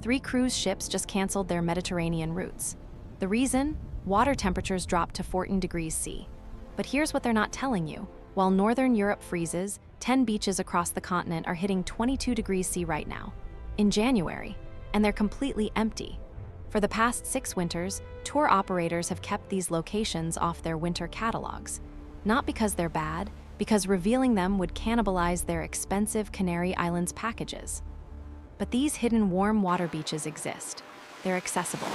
3 cruise ships just canceled their Mediterranean routes. The reason? Water temperatures dropped to 14 degrees C. But here's what they're not telling you. While northern Europe freezes, 10 beaches across the continent are hitting 22 degrees C right now, in January, and they're completely empty. For the past 6 winters, tour operators have kept these locations off their winter catalogs. Not because they're bad, because revealing them would cannibalize their expensive Canary Islands packages. But these hidden warm water beaches exist. They're accessible.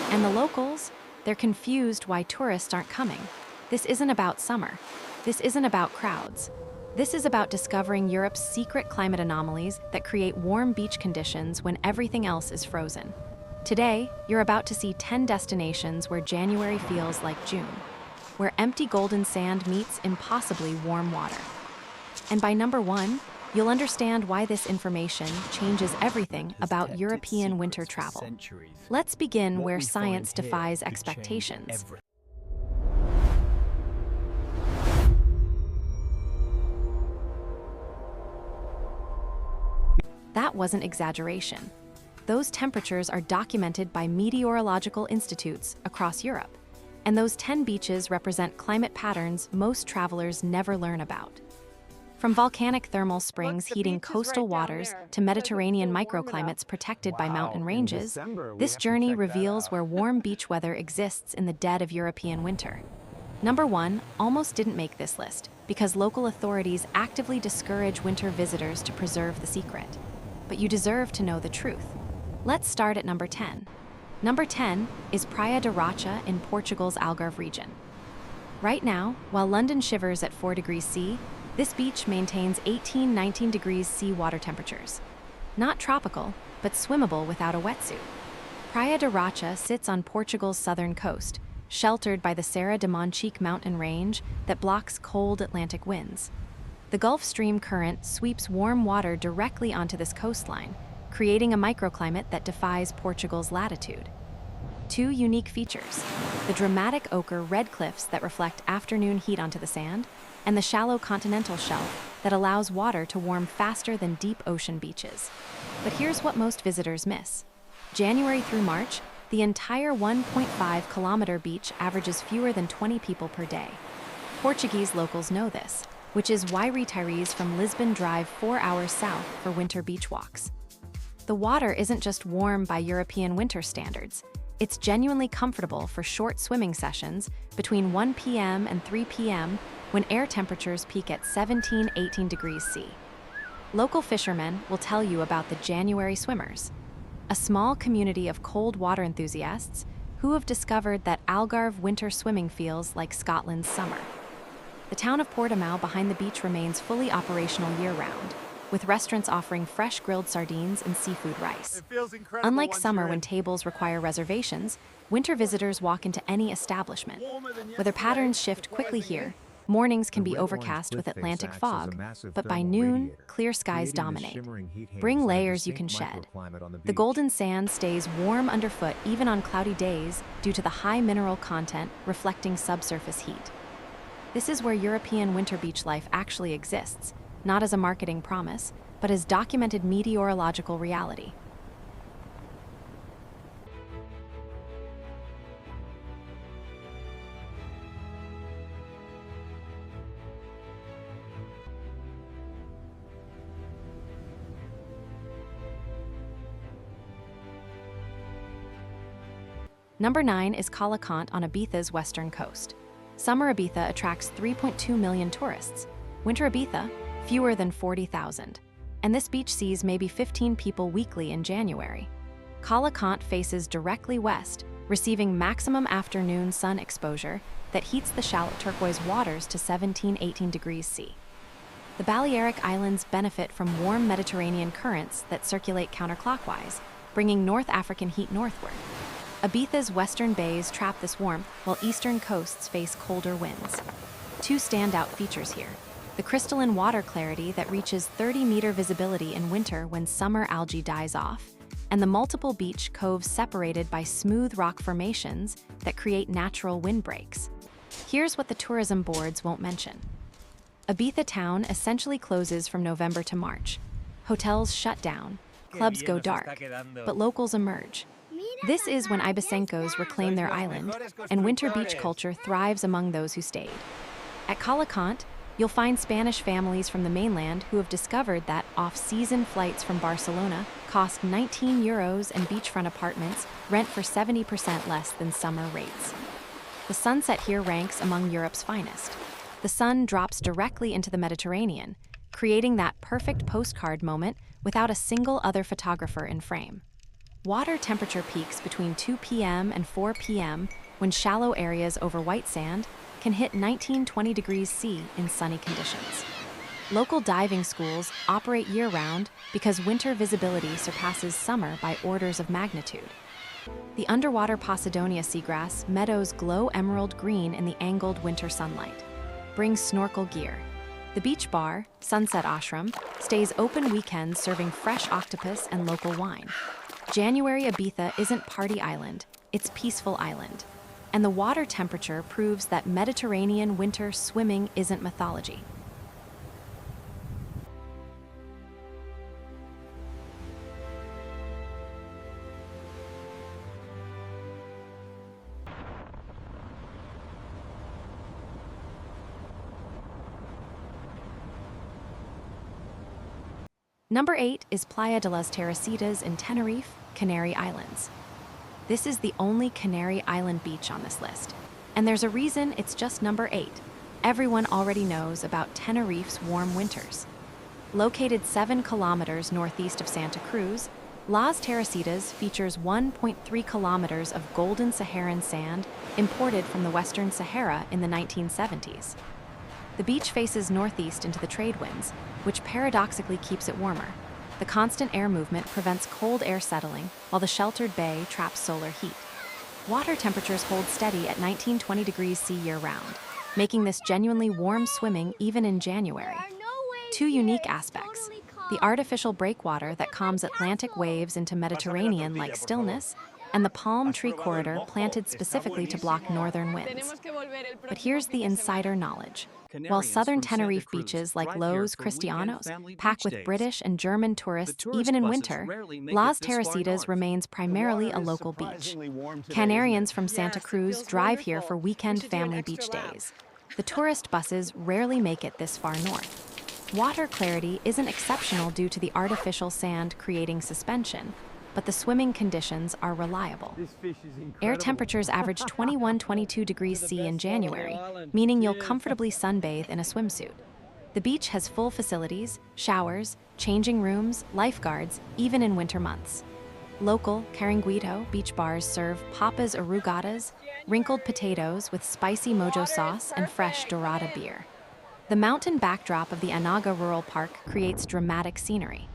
And the locals, they're confused why tourists aren't coming. This isn't about summer. This isn't about crowds. This is about discovering Europe's secret climate anomalies that create warm beach conditions when everything else is frozen. Today, you're about to see 10 destinations where January feels like June, where empty golden sand meets impossibly warm water. And by number 1, you'll understand why this information changes everything about European winter travel. Let's begin where science defies expectations. That wasn't exaggeration. Those temperatures are documented by meteorological institutes across Europe, and those 10 beaches represent climate patterns most travelers never learn about. From volcanic thermal springs heating coastal waters to Mediterranean microclimates protected by mountain ranges, this journey reveals where warm beach weather exists in the dead of European winter. Number 1 almost didn't make this list because local authorities actively discourage winter visitors to preserve the secret. But you deserve to know the truth. Let's start at number 10. Number 10 is Praia da Rocha in Portugal's Algarve region. Right now, while London shivers at 4 degrees C, this beach maintains 18-19 degrees C water temperatures. Not tropical, but swimmable without a wetsuit. Praia da Rocha sits on Portugal's southern coast, sheltered by the Serra de Monchique mountain range that blocks cold Atlantic winds. The Gulf Stream current sweeps warm water directly onto this coastline, creating a microclimate that defies Portugal's latitude. 2 unique features: the dramatic ochre red cliffs that reflect afternoon heat onto the sand, and the shallow continental shelf that allows water to warm faster than deep ocean beaches. But here's what most visitors miss. January through March, the entire 1.5-kilometer beach averages fewer than 20 people per day. Portuguese locals know this, which is why retirees from Lisbon drive 4 hours south for winter beach walks. The water isn't just warm by European winter standards. It's genuinely comfortable for short swimming sessions between 1 p.m. and 3 p.m. when air temperatures peak at 17-18 degrees C. Local fishermen will tell you about the January swimmers, a small community of cold water enthusiasts who have discovered that Algarve winter swimming feels like Scotland's summer. The town of Portimão behind the beach remains fully operational year-round, with restaurants offering fresh grilled sardines and seafood rice. Unlike summer when tables require reservations, winter visitors walk into any establishment. Weather patterns shift quickly here. Mornings can be overcast with Atlantic fog, but by noon, clear skies dominate. Bring layers you can shed. The golden sand stays warm underfoot even on cloudy days due to the high mineral content reflecting subsurface heat. This is where European winter beach life actually exists, not as a marketing promise, but as documented meteorological reality. Number 9 is Calacant on Ibiza's western coast. Summer Ibiza attracts 3.2 million tourists. Winter Ibiza, fewer than 40,000. And this beach sees maybe 15 people weekly in January. Calacant faces directly west, receiving maximum afternoon sun exposure that heats the shallow turquoise waters to 17-18 degrees C. The Balearic Islands benefit from warm Mediterranean currents that circulate counterclockwise, bringing North African heat northward. Ibiza's western bays trap this warmth, while eastern coasts face colder winds. 2 standout features here: the crystalline water clarity that reaches 30-meter visibility in winter when summer algae dies off, and the multiple beach coves separated by smooth rock formations that create natural windbreaks. Here's what the tourism boards won't mention. Ibiza town essentially closes from November to March. Hotels shut down, clubs go dark, but locals emerge. This is when Ibisenkos reclaim their island, and winter beach culture thrives among those who stayed. At Calacant, you'll find Spanish families from the mainland who have discovered that off-season flights from Barcelona cost €19 and beachfront apartments rent for 70% less than summer rates. The sunset here ranks among Europe's finest. The sun drops directly into the Mediterranean, creating that perfect postcard moment without a single other photographer in frame. Water temperature peaks between 2 p.m. and 4 p.m. when shallow areas over white sand can hit 19-20 degrees C in sunny conditions. Local diving schools operate year-round because winter visibility surpasses summer by orders of magnitude. The underwater Posidonia seagrass meadows glow emerald green in the angled winter sunlight. Bring snorkel gear. The beach bar, Sunset Ashram, stays open weekends serving fresh octopus and local wine. January Ibiza isn't party island, it's peaceful island. And the water temperature proves that Mediterranean winter swimming isn't mythology. Number 8 is Playa de las Terrasitas in Tenerife, Canary Islands. This is the only Canary Island beach on this list. And there's a reason it's just number 8. Everyone already knows about Tenerife's warm winters. Located 7 kilometers northeast of Santa Cruz, Las Terrasitas features 1.3 kilometers of golden Saharan sand imported from the Western Sahara in the 1970s. The beach faces northeast into the trade winds, which paradoxically keeps it warmer. The constant air movement prevents cold air settling, while the sheltered bay traps solar heat. Water temperatures hold steady at 19-20 degrees C year-round, making this genuinely warm swimming even in January. Two unique aspects: the artificial breakwater that calms Atlantic waves into Mediterranean-like stillness, and the palm tree corridor planted specifically to block northern winds. But here's the insider knowledge. While southern Tenerife beaches like Los Cristianos pack with British and German tourists even in winter, Las Terrasitas remains primarily a local beach. Canarians from Santa Cruz drive here for weekend family beach days. The tourist buses rarely make it this far north. Water clarity isn't exceptional due to the artificial sand creating suspension, but the swimming conditions are reliable. Air temperatures average 21-22 degrees C in January, meaning you'll comfortably sunbathe in a swimsuit. The beach has full facilities, showers, changing rooms, lifeguards, even in winter months. Local Caranguito beach bars serve papas arrugadas, wrinkled potatoes with spicy mojo sauce and fresh dorada beer. The mountain backdrop of the Anaga Rural Park creates dramatic scenery.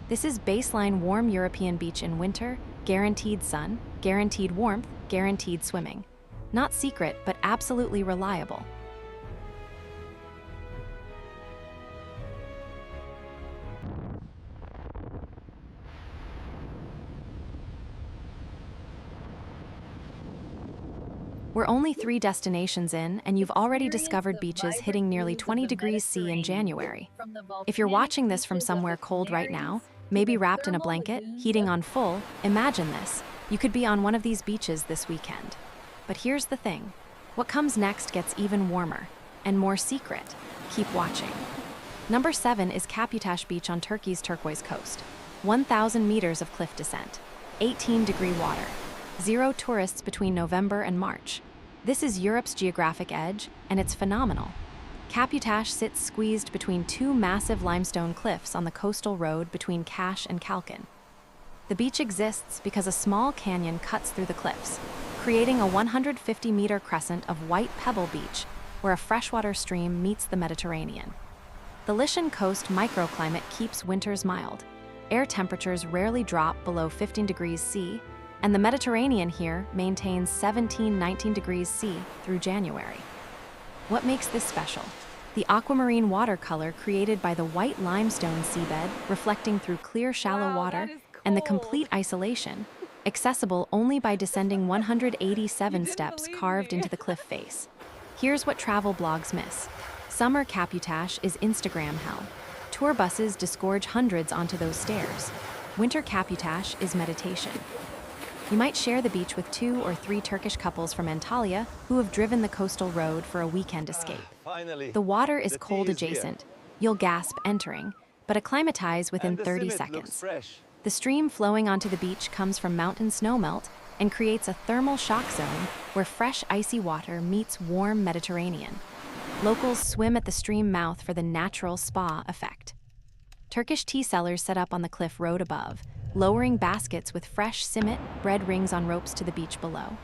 This is baseline warm European beach in winter, guaranteed sun, guaranteed warmth, guaranteed swimming. Not secret, but absolutely reliable. We're only 3 destinations in, and you've already discovered beaches hitting nearly 20 degrees C in January. If you're watching this from somewhere cold right now, maybe wrapped in a blanket, heating on full, imagine this. You could be on one of these beaches this weekend. But here's the thing. What comes next gets even warmer and more secret. Keep watching. Number 7 is Caputaş Beach on Turkey's turquoise coast. 1,000 meters of cliff descent, 18-degree water, 0 tourists between November and March. This is Europe's geographic edge, and it's phenomenal. Caputaş sits squeezed between 2 massive limestone cliffs on the coastal road between Kaş and Kalkan. The beach exists because a small canyon cuts through the cliffs, creating a 150-meter crescent of white pebble beach where a freshwater stream meets the Mediterranean. The Lycian coast microclimate keeps winters mild. Air temperatures rarely drop below 15 degrees C, and the Mediterranean here maintains 17-19 degrees C through January. What makes this special? The aquamarine watercolor created by the white limestone seabed reflecting through clear shallow water, and the complete isolation, accessible only by descending 187 steps carved into the cliff face. Here's what travel blogs miss. Summer Caputaş is Instagram hell. Tour buses disgorge hundreds onto those stairs. Winter Caputash is meditation. You might share the beach with 2 or 3 Turkish couples from Antalya who have driven the coastal road for a weekend escape. Finally, The water is the tea cold is here. adjacent. You'll gasp entering, but acclimatize within And the 30 cement looks seconds. fresh. The stream flowing onto the beach comes from mountain snowmelt and creates a thermal shock zone where fresh icy water meets warm Mediterranean. Locals swim at the stream mouth for the natural spa effect. Turkish tea sellers set up on the cliff road above, lowering baskets with fresh simit bread rings on ropes to the beach below.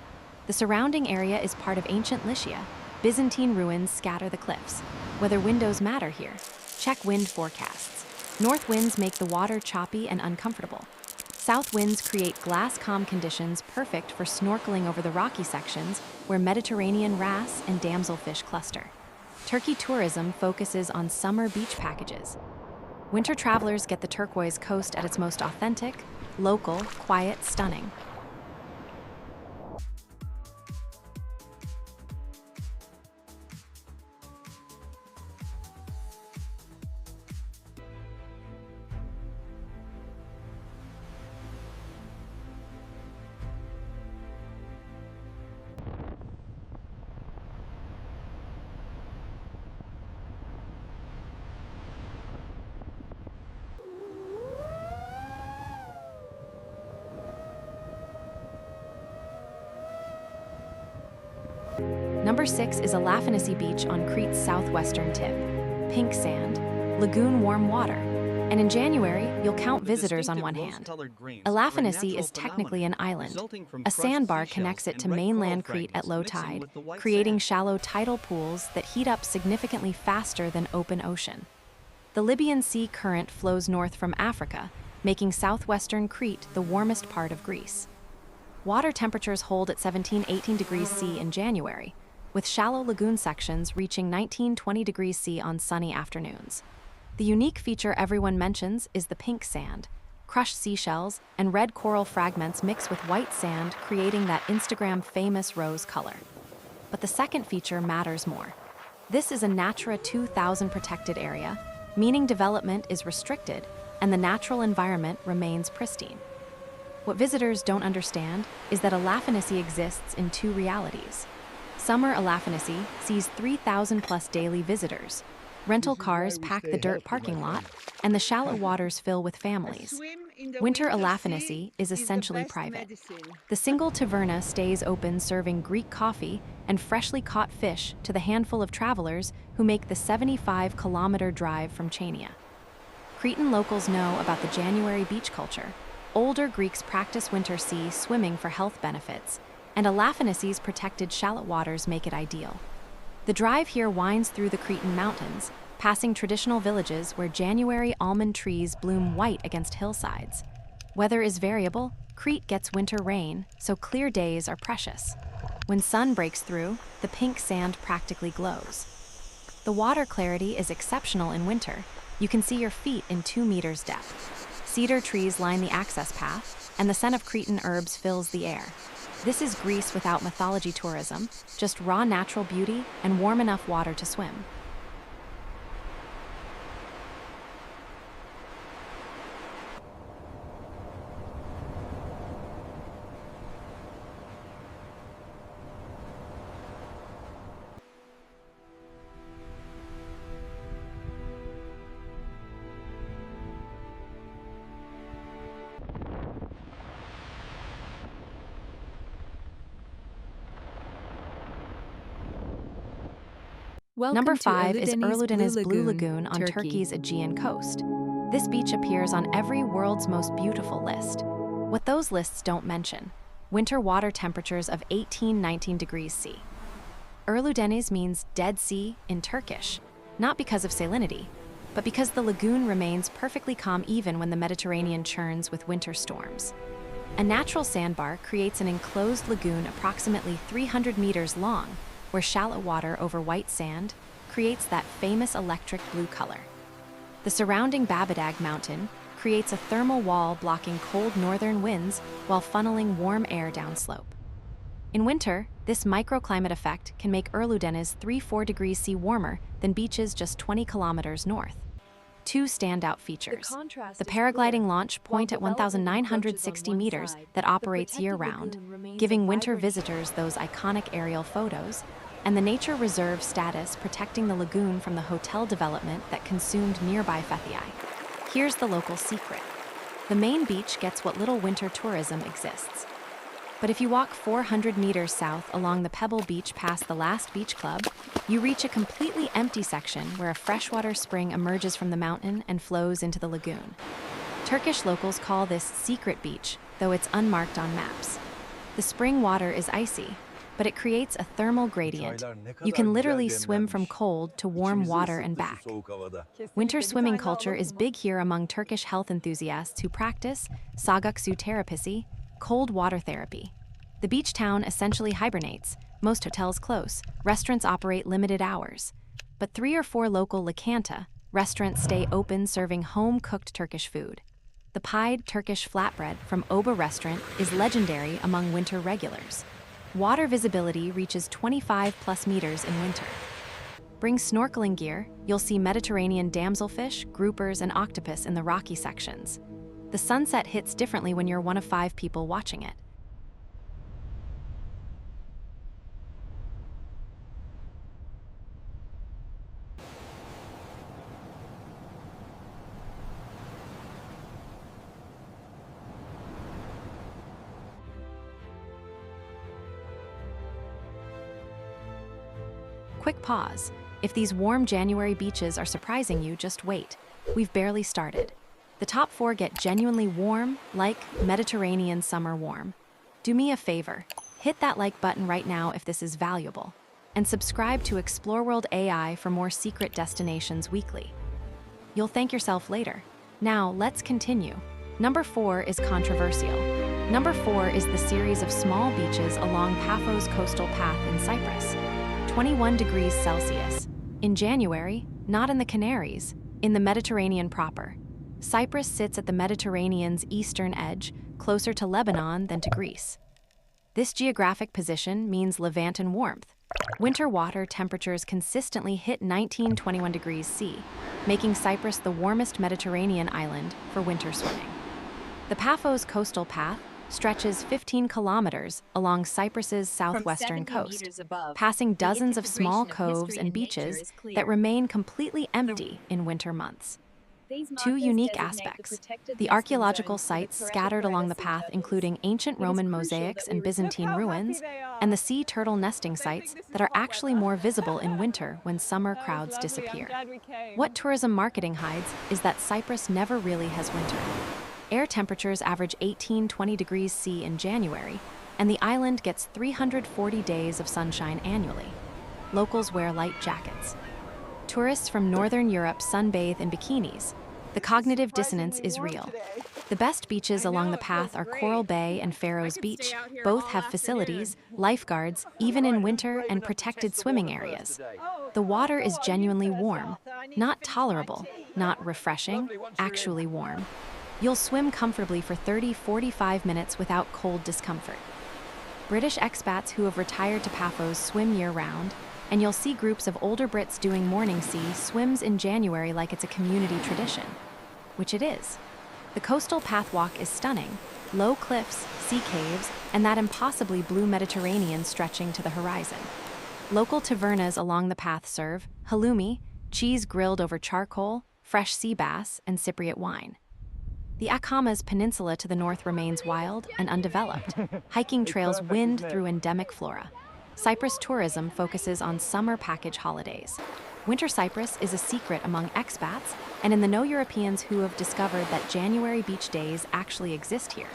The surrounding area is part of ancient Lycia. Byzantine ruins scatter the cliffs. Whether windows matter here, check wind forecasts. North winds make the water choppy and uncomfortable. South winds create glass calm conditions perfect for snorkeling over the rocky sections where Mediterranean wrasse and damselfish cluster. Turkey tourism focuses on summer beach packages. Winter travelers get the turquoise coast at its most authentic, local, quiet, stunning. Number 6 is Elafanasi Beach on Crete's southwestern tip. Pink sand, lagoon warm water. And in January, you'll count visitors on one hand. Elafanasi is technically an island. A sandbar connects it to mainland Crete at low tide, creating shallow tidal pools that heat up significantly faster than open ocean. The Libyan Sea current flows north from Africa, making southwestern Crete the warmest part of Greece. Water temperatures hold at 17-18 degrees C in January, with shallow lagoon sections reaching 19-20 degrees C on sunny afternoons. The unique feature everyone mentions is the pink sand. Crushed seashells and red coral fragments mix with white sand, creating that Instagram-famous rose color. But the second feature matters more. This is a Natura 2000 protected area, meaning development is restricted and the natural environment remains pristine. What visitors don't understand is that Elafanasi exists in 2 realities. Summer Elafanasi sees 3,000 plus daily visitors. Rental cars pack the dirt parking lot, and the shallow waters fill with families. Winter Elafanasi is essentially private. The single taverna stays open serving Greek coffee and freshly caught fish to the handful of travelers who make the 75-kilometer drive from Chania. Cretan locals know about the January beach culture. Older Greeks practice winter sea swimming for health benefits, and Elafanasi's protected shallow waters make it ideal. The drive here winds through the Cretan mountains, passing traditional villages where January almond trees bloom white against hillsides. Weather is variable. Crete gets winter rain, so clear days are precious. When sun breaks through, the pink sand practically glows. The water clarity is exceptional in winter. You can see your feet in 2 meters depth. Cedar trees line the access path, and the scent of Cretan herbs fills the air. This is Greece without mythology tourism, just raw natural beauty and warm enough water to swim. Number 5 is Ölüdeniz Blue Lagoon on Turkey's Aegean coast. This beach appears on every world's most beautiful list. What those lists don't mention: winter water temperatures of 18-19 degrees C. Ölüdeniz means Dead Sea in Turkish, not because of salinity, but because the lagoon remains perfectly calm even when the Mediterranean churns with winter storms. A natural sandbar creates an enclosed lagoon approximately 300 meters long, where shallow water over white sand creates that famous electric blue color. The surrounding Babadag Mountain creates a thermal wall blocking cold northern winds while funneling warm air downslope. In winter, this microclimate effect can make Ölüdeniz 3-4 degrees C warmer than beaches just 20 kilometers north. two standout features. The paragliding launch point at 1,960 meters that operates year-round, giving winter visitors those iconic aerial photos, and the nature reserve status protecting the lagoon from the hotel development that consumed nearby Fethiye. Here's the local secret. The main beach gets what little winter tourism exists. But if you walk 400 meters south along the Pebble Beach past the last beach club, you reach a completely empty section where a freshwater spring emerges from the mountain and flows into the lagoon. Turkish locals call this secret beach, though it's unmarked on maps. The spring water is icy, but it creates a thermal gradient. You can literally swim from cold to warm water and back. Winter swimming culture is big here among Turkish health enthusiasts who practice soğuk su terapisi, cold water therapy. The beach town essentially hibernates. Most hotels close. Restaurants operate limited hours. But 3 or 4 local lakanta restaurants stay open serving home-cooked Turkish food. The pied Turkish flatbread from Oba restaurant is legendary among winter regulars. Water visibility reaches 25+ meters in winter. Bring snorkeling gear, you'll see Mediterranean damselfish, groupers, and octopus in the rocky sections. The sunset hits differently when you're one of 5 people watching it. Quick pause. If these warm January beaches are surprising you, just wait. We've barely started. The top 4 get genuinely warm, like Mediterranean summer warm. Do me a favor, hit that like button right now if this is valuable, and subscribe to Explore World AI for more secret destinations weekly. You'll thank yourself later. Now, let's continue. Number 4 is controversial. Number 4 is the series of small beaches along Paphos coastal path in Cyprus. 21 degrees Celsius. In January, not in the Canaries, in the Mediterranean proper. Cyprus sits at the Mediterranean's eastern edge, closer to Lebanon than to Greece. This geographic position means Levantan warmth. Winter water temperatures consistently hit 19-21 degrees C, making Cyprus the warmest Mediterranean island for winter swimming. The Paphos coastal path stretches 15 kilometers along Cyprus's southwestern coast, passing dozens of small coves and beaches that remain completely empty in winter months. 2 unique aspects. The archaeological sites scattered along the path, including ancient Roman mosaics and Byzantine ruins, and the sea turtle nesting sites that are actually more visible in winter when summer crowds disappear. What tourism marketing hides is that Cyprus never really has winter. Air temperatures average 18-20 degrees C in January, and the island gets 340 days of sunshine annually. Locals wear light jackets. Tourists from Northern Europe sunbathe in bikinis. The cognitive dissonance is real. The best beaches along the path are Coral Bay and Faroes Beach. Both have facilities, lifeguards, even in winter, and protected swimming areas. The water is genuinely warm, not tolerable, not refreshing, actually warm. You'll swim comfortably for 30-45 minutes without cold discomfort. British expats who have retired to Paphos swim year-round, and you'll see groups of older Brits doing morning sea swims in January like it's a community tradition, which it is. The coastal pathwalk is stunning, low cliffs, sea caves, and that impossibly blue Mediterranean stretching to the horizon. Local tavernas along the path serve halloumi, cheese grilled over charcoal, fresh sea bass, and Cypriot wine. The Akamas Peninsula to the north remains wild and undeveloped. Hiking trails wind through endemic flora. Cyprus tourism focuses on summer package holidays. Winter Cyprus is a secret among expats and in the know Europeans who have discovered that January beach days actually exist here.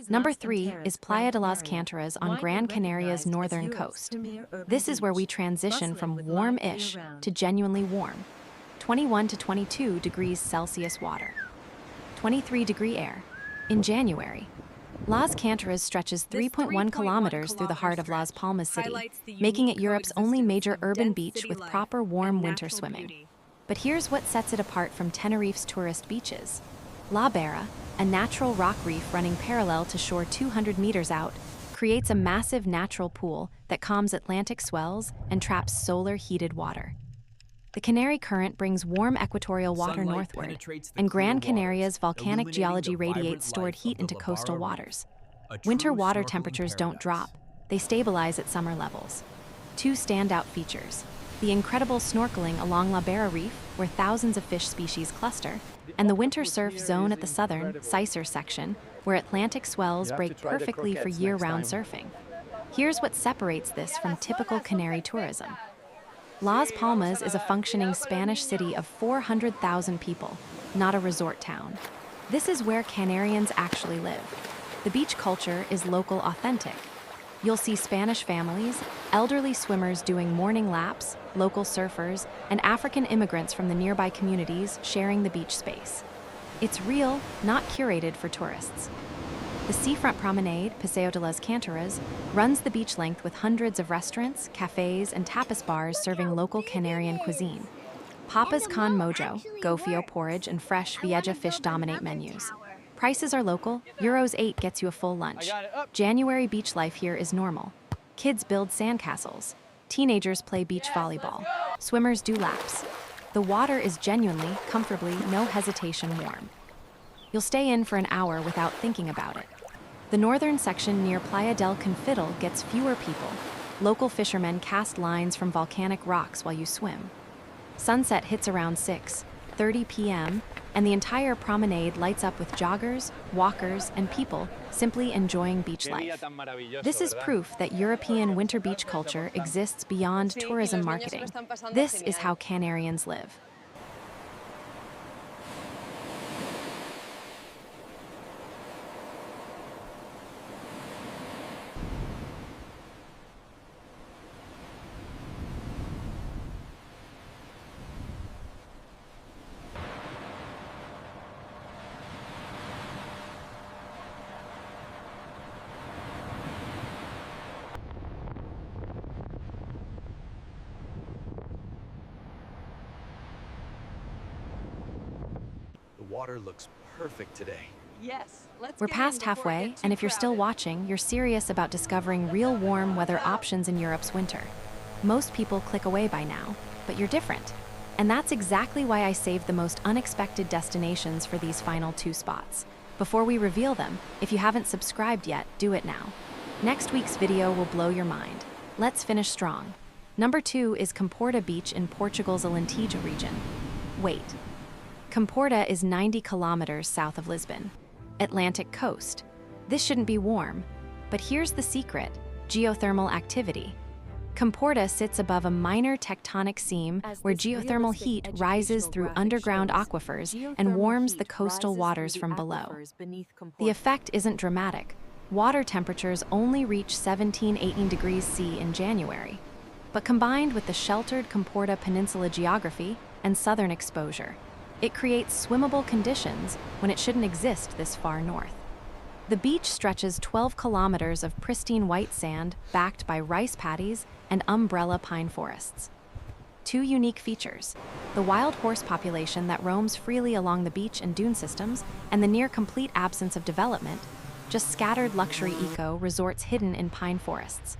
Number 3 is Playa de las Cantaras on Gran Canaria's northern coast. This is where we transition from warm-ish to genuinely warm. 21 to 22 degrees Celsius water. 23-degree air. In January. Las Cantoras stretches 3.1 kilometers through the heart of Las Palmas city, making it Europe's only major urban beach with proper warm winter swimming. But here's what sets it apart from Tenerife's tourist beaches. La Barra, a natural rock reef running parallel to shore 200 meters out, creates a massive natural pool that calms Atlantic swells and traps solar-heated water. The Canary Current brings warm equatorial water northward, and Gran Canaria's volcanic geology radiates stored heat into coastal waters. Winter water temperatures don't drop, they stabilize at summer levels. Two standout features: the incredible snorkeling along La Barra Reef, where thousands of fish species cluster, and the winter surf zone at the southern, Sicer section, where Atlantic swells break perfectly for year-round surfing. Here's what separates this from typical Canary tourism. Las Palmas is a functioning Spanish city of 400,000 people, not a resort town. This is where Canarians actually live. The beach culture is local authentic. You'll see Spanish families, elderly swimmers doing morning laps, local surfers, and African immigrants from the nearby communities sharing the beach space. It's real, not curated for tourists. The seafront promenade, Paseo de las Cantoras, runs the beach length with hundreds of restaurants, cafes, and tapas bars serving local Canarian cuisine. Papas con mojo, gofio porridge, and fresh vieja fish dominate menus. Prices are local, Euros 8 gets you a full lunch. January beach life here is normal. Kids build sandcastles. Teenagers play beach volleyball. Swimmers do laps. The water is genuinely, comfortably, no hesitation warm. You'll stay in for an hour without thinking about it. The northern section near Playa del Confidal gets fewer people. Local fishermen cast lines from volcanic rocks while you swim. Sunset hits around 6:30 p.m., and the entire promenade lights up with joggers, walkers, and people simply enjoying beach life. This is proof that European winter beach culture exists beyond tourism marketing. This is how Canarians live. The water looks perfect today. Yes, let's We're get past in before it halfway, gets too and if you're still crowded. watching, you're serious about discovering real warm weather options in Europe's winter. Most people click away by now, but you're different. And that's exactly why I saved the most unexpected destinations for these final two spots. Before we reveal them, if you haven't subscribed yet, do it now. Next week's video will blow your mind. Let's finish strong. Number 2 is Comporta Beach in Portugal's Alentejo region. Wait. Comporta is 90 kilometers south of Lisbon. Atlantic coast. This shouldn't be warm. But here's the secret: geothermal activity. Comporta sits above a minor tectonic seam where geothermal heat rises through underground aquifers and warms the coastal waters from below. The effect isn't dramatic. Water temperatures only reach 17-18 degrees C in January. But combined with the sheltered Comporta Peninsula geography and southern exposure, it creates swimmable conditions when it shouldn't exist this far north. The beach stretches 12 kilometers of pristine white sand backed by rice paddies and umbrella pine forests. Two unique features: the wild horse population that roams freely along the beach and dune systems, and the near-complete absence of development, just scattered luxury eco-resorts hidden in pine forests.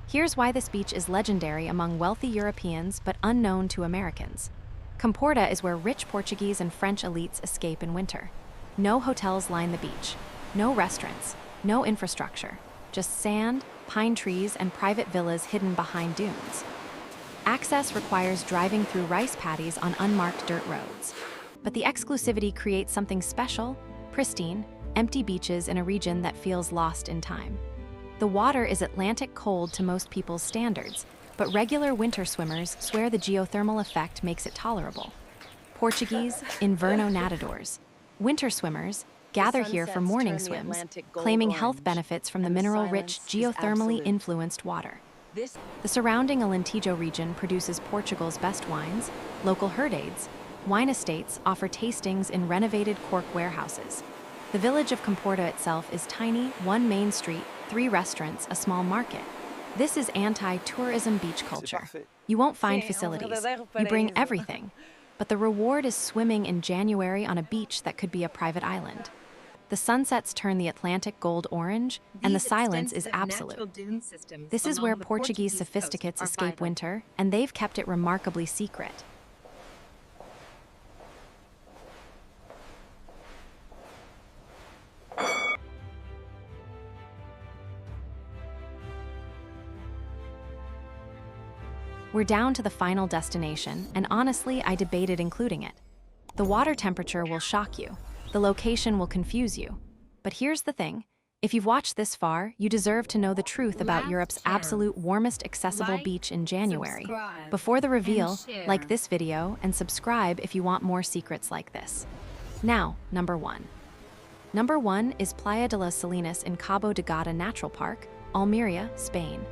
Here's why this beach is legendary among wealthy Europeans but unknown to Americans. Comporta is where rich Portuguese and French elites escape in winter. No hotels line the beach. No restaurants, no infrastructure, just sand, pine trees, and private villas hidden behind dunes. Access requires driving through rice paddies on unmarked dirt roads. But the exclusivity creates something special: pristine, empty beaches in a region that feels lost in time. The water is Atlantic cold to most people's standards, but regular winter swimmers swear the geothermal effect makes it tolerable. Portuguese inverno nadadores, winter swimmers, gather here for morning swims, claiming health benefits from the mineral-rich, geothermally influenced water. The surrounding Alentejo region produces Portugal's best wines. Local herdades, wine estates offer tastings in renovated cork warehouses. The village of Comporta itself is tiny, one main street, 3 restaurants, a small market. This is anti-tourism beach culture. You won't find facilities. You bring everything. But the reward is swimming in January on a beach that could be a private island. The sunsets turn the Atlantic gold orange, and the silence is absolute. This is where Portuguese sophisticates escape winter, and they've kept it remarkably secret. We're down to the final destination, and honestly, I debated including it. The water temperature will shock you. The location will confuse you. But here's the thing. If you've watched this far, you deserve to know the truth about Europe's absolute warmest accessible beach in January. Before the reveal, like this video and subscribe if you want more secrets like this. Now, number 1. Number 1 is Playa de las Salinas in Cabo de Gata Natural Park, Almeria, Spain.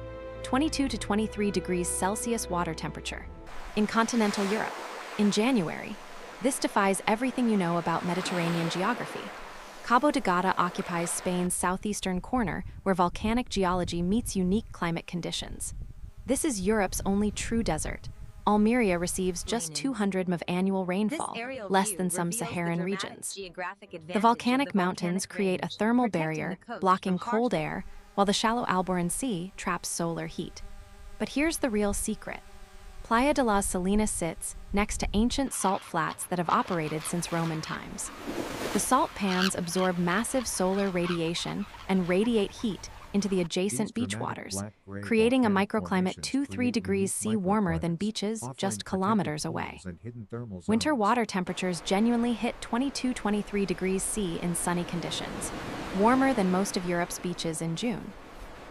22 to 23 degrees Celsius water temperature. In continental Europe, in January, this defies everything you know about Mediterranean geography. Cabo de Gata occupies Spain's southeastern corner where volcanic geology meets unique climate conditions. This is Europe's only true desert. Almeria receives just 200 of annual rainfall, less than some Saharan regions. The volcanic mountains create a thermal barrier, blocking cold air, while the shallow Alboran Sea traps solar heat. But here's the real secret. Playa de las Salinas sits next to ancient salt flats that have operated since Roman times. The salt pans absorb massive solar radiation and radiate heat into the adjacent beach waters, creating a microclimate 2-3 degrees C warmer than beaches just kilometers away. Winter water temperatures genuinely hit 22-23 degrees C in sunny conditions, warmer than most of Europe's beaches in June.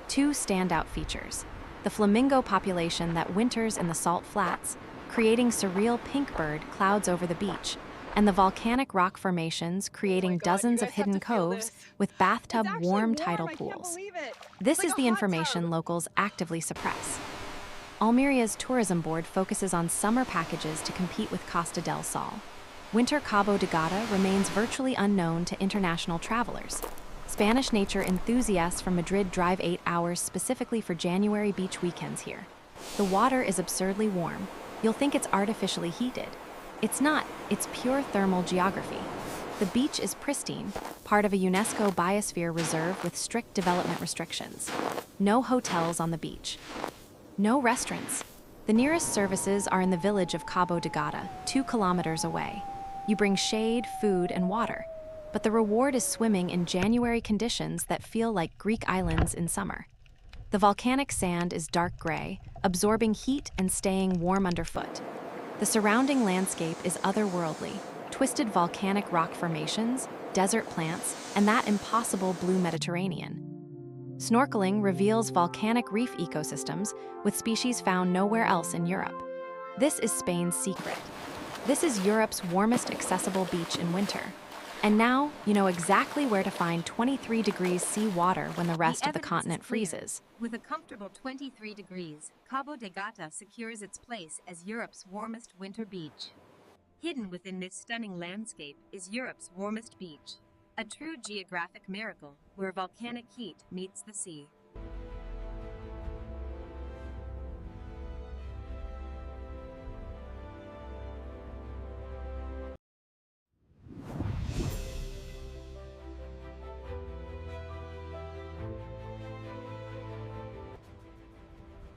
2 standout features: the flamingo population that winters in the salt flats, creating surreal pink bird clouds over the beach, and the volcanic rock formations creating dozens of hidden coves with bathtub warm tidal pools. This is the information locals actively suppress. Almeria's tourism board focuses on summer packages to compete with Costa del Sol. Winter Cabo de Gata remains virtually unknown to international travelers. Spanish nature enthusiasts from Madrid drive 8 hours specifically for January beach weekends here. The water is absurdly warm. You'll think it's artificially heated. It's not, it's pure thermal geography. The beach is pristine, part of a UNESCO biosphere reserve with strict development restrictions. No hotels on the beach. No restaurants. The nearest services are in the village of Cabo de Gata, 2 kilometers away. You bring shade, food, and water. But the reward is swimming in January conditions that feel like Greek islands in summer. The volcanic sand is dark gray, absorbing heat and staying warm underfoot. The surrounding landscape is otherworldly, twisted volcanic rock formations, desert plants, and that impossible blue Mediterranean. Snorkeling reveals volcanic reef ecosystems with species found nowhere else in Europe. This is Spain's secret. This is Europe's warmest accessible beach in winter. And now, you know exactly where to find 23 degrees C water when the rest of the continent freezes. With a comfortable 23 degrees, Cabo de Gata secures its place as Europe's warmest winter beach. Hidden within this stunning landscape is Europe's warmest beach, a true geographic miracle where volcanic heat meets the sea.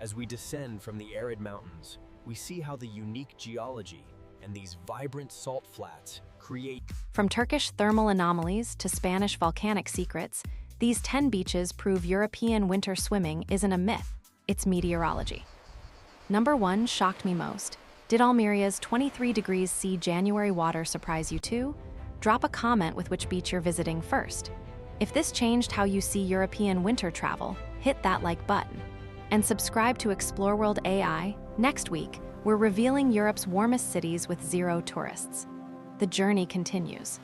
As we descend from the arid mountains, we see how the unique geology and these vibrant salt flats create. From Turkish thermal anomalies to Spanish volcanic secrets, these 10 beaches prove European winter swimming isn't a myth, it's meteorology. Number 1 shocked me most. Did Almeria's 23 degrees C January water surprise you too? Drop a comment with which beach you're visiting first. If this changed how you see European winter travel, hit that like button. And subscribe to Explore World AI. Next week, we're revealing Europe's warmest cities with 0 tourists. The journey continues.